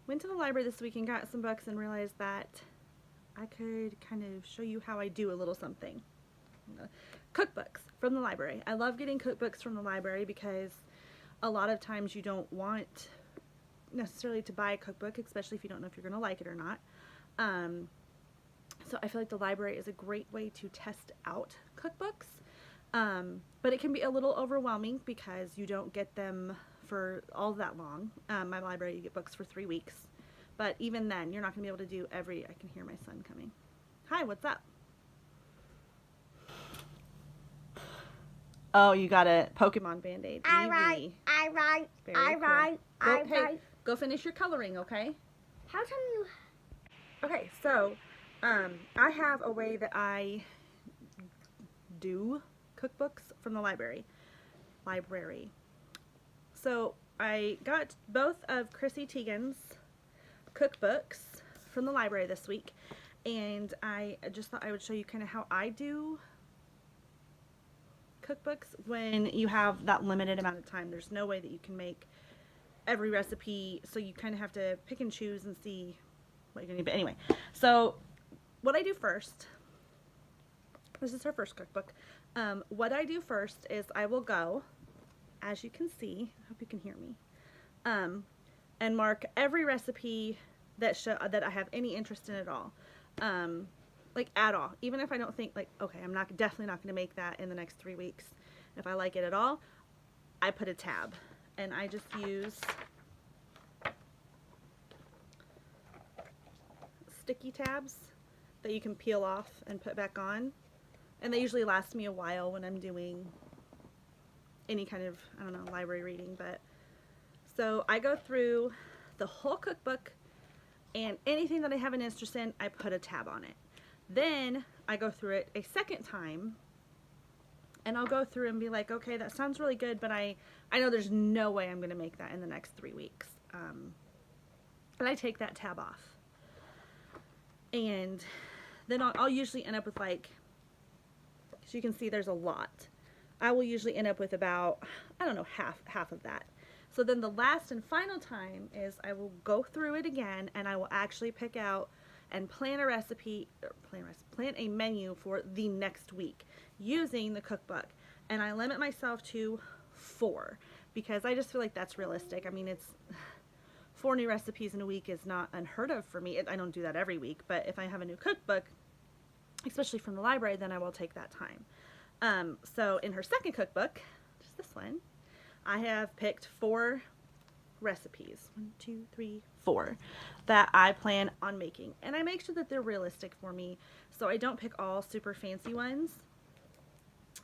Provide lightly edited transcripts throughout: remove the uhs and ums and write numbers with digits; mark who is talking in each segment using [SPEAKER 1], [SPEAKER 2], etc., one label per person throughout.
[SPEAKER 1] went to the library this week and got some books and realized that I could kind of show you how I do a little something. Cookbooks from the library. I love getting cookbooks from the library because a lot of times you don't want necessarily to buy a cookbook, especially if you don't know if you're going to like it or not. So I feel like the library is a great way to test out cookbooks. But it can be a little overwhelming because you don't get them for all that long. My library, you get books for 3 weeks. But even then, you're not going to be able to do I can hear my son coming. Hi, what's up? Oh, you got a Pokemon Band-Aid.
[SPEAKER 2] I write.
[SPEAKER 1] Go finish your coloring, okay?
[SPEAKER 2] How come you...
[SPEAKER 1] Okay, so I have a way that I do cookbooks from the library. So I got both of Chrissy Teigen's cookbooks from the library this week, and I just thought I would show you kind of how I do cookbooks when you have that limited amount of time. There's no way that you can make every recipe, so you kind of have to pick and choose and see what you're going to do. But anyway, so what I do first, this is her first cookbook. What I do first is I will go, as you can see, I hope you can hear me, and mark every recipe that I have any interest in at all. Like at all, even if I don't think like, okay, I'm definitely not going to make that in the next 3 weeks. If I like it at all, I put a tab, and I just use sticky tabs that you can peel off and put back on, and they usually last me a while when I'm doing any kind of, I don't know, library reading. But so I go through the whole cookbook, and anything that I have an interest in, I put a tab on it. Then I go through it a second time, and I'll go through and be like, okay, that sounds really good, but I know there's no way I'm going to make that in the next 3 weeks. And I take that tab off. And then I'll usually end up with, like, as you can see, there's a lot. I will usually end up with about, I don't know, half of that. So then the last and final time is I will go through it again, and I will actually pick out and plan a menu for the next week using the cookbook. And I limit myself to 4 because I just feel like that's realistic. I mean, it's 4 new recipes in a week is not unheard of for me. I don't do that every week, but if I have a new cookbook, especially from the library, then I will take that time. So in her second cookbook, just this one, I have picked 4 recipes, 1, 2, 3, 4, that I plan on making, and I make sure that they're realistic for me, so I don't pick all super fancy ones.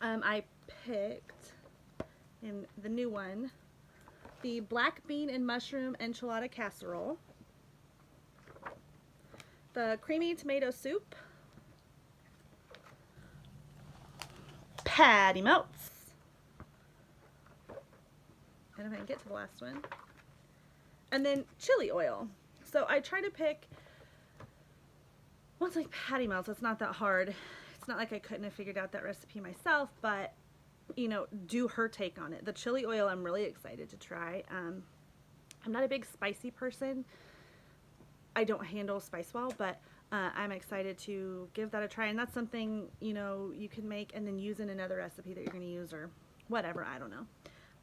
[SPEAKER 1] I picked, in the new one, the black bean and mushroom enchilada casserole, the creamy tomato soup, patty melts, and if I can get to the last one, and then chili oil. So I try to pick, well, it's like patty melts, it's not that hard. It's not like I couldn't have figured out that recipe myself, but, you know, do her take on it. The chili oil I'm really excited to try. I'm not a big spicy person. I don't handle spice well, but I'm excited to give that a try. And that's something, you know, you can make and then use in another recipe that you're going to use or whatever, I don't know.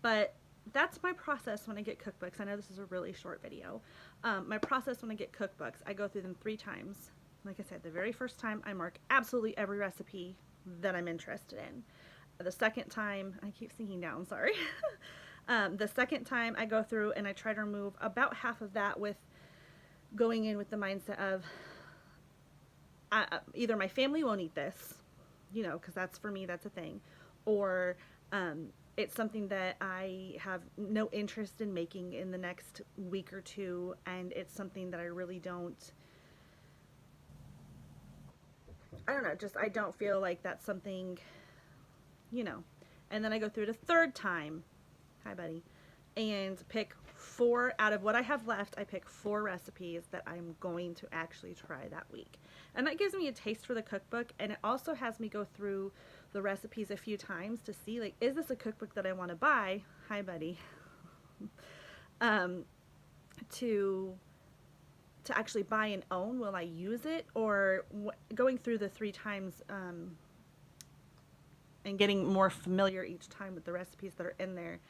[SPEAKER 1] But that's my process when I get cookbooks. I know this is a really short video. My process when I get cookbooks, I go through them 3 times. Like I said, the very first time I mark absolutely every recipe that I'm interested in. The second time, I keep sinking down, sorry. The second time I go through and I try to remove about half of that with going in with the mindset of either my family won't eat this, you know, because that's, for me, that's a thing, or it's something that I have no interest in making in the next week or 2, and it's something that I really don't, I don't know, just I don't feel like that's something, you know. And then I go through it a 3rd time, hi buddy, and pick 4 out of what I have left. I pick 4 recipes that I'm going to actually try that week. And that gives me a taste for the cookbook, and it also has me go through the recipes a few times to see, like, is this a cookbook that I want to buy? Hi buddy. To to actually buy and own, will I use it? Or going through the 3 times and getting more familiar each time with the recipes that are in there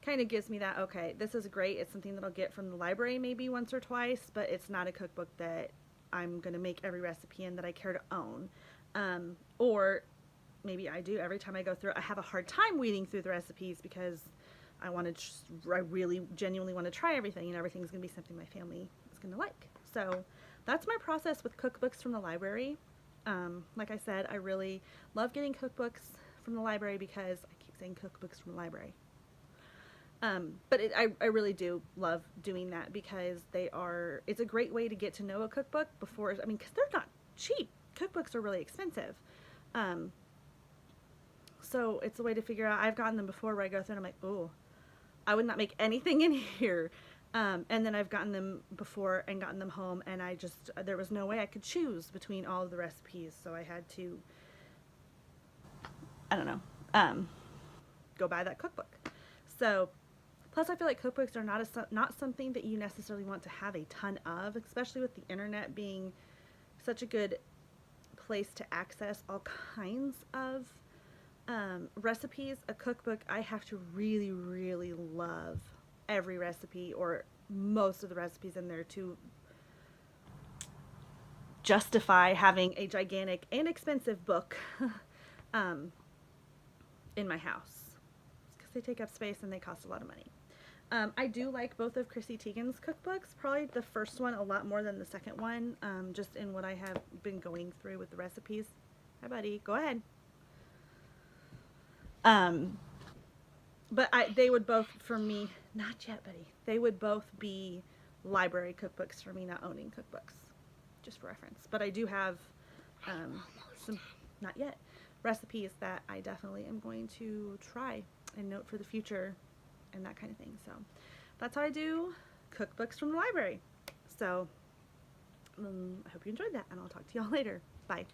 [SPEAKER 1] kind of gives me that, okay, this is great. It's something that I'll get from the library maybe once or twice, but it's not a cookbook that I'm going to make every recipe in that I care to own. Or maybe I do. Every time I go through, I have a hard time weeding through the recipes because I really genuinely want to try everything, and everything's going to be something my family is going to like. So that's my process with cookbooks from the library. Like I said, I really love getting cookbooks from the library because I keep saying cookbooks from the library. But I really do love doing that because it's a great way to get to know a cookbook before, because they're not cheap. Cookbooks are really expensive. So it's a way to figure out, I've gotten them before where I go through and I'm like, oh, I would not make anything in here. And then I've gotten them before and gotten them home, and there was no way I could choose between all of the recipes. So I had to, I don't know, go buy that cookbook. So, plus I feel like cookbooks are not something that you necessarily want to have a ton of, especially with the internet being such a good place to access all kinds of recipes. A cookbook, I have to really, really love every recipe or most of the recipes in there to justify having a gigantic and expensive book in my house, because they take up space and they cost a lot of money. I do like both of Chrissy Teigen's cookbooks, probably the first one a lot more than the second one, just in what I have been going through with the recipes. Hi, buddy. Go ahead. But they would both, for me, not yet, buddy. They would both be library cookbooks for me, not owning cookbooks, just for reference. But I do have some, not yet, recipes that I definitely am going to try and note for the future and that kind of thing. So that's how I do cookbooks from the library. So I hope you enjoyed that, and I'll talk to y'all later. Bye.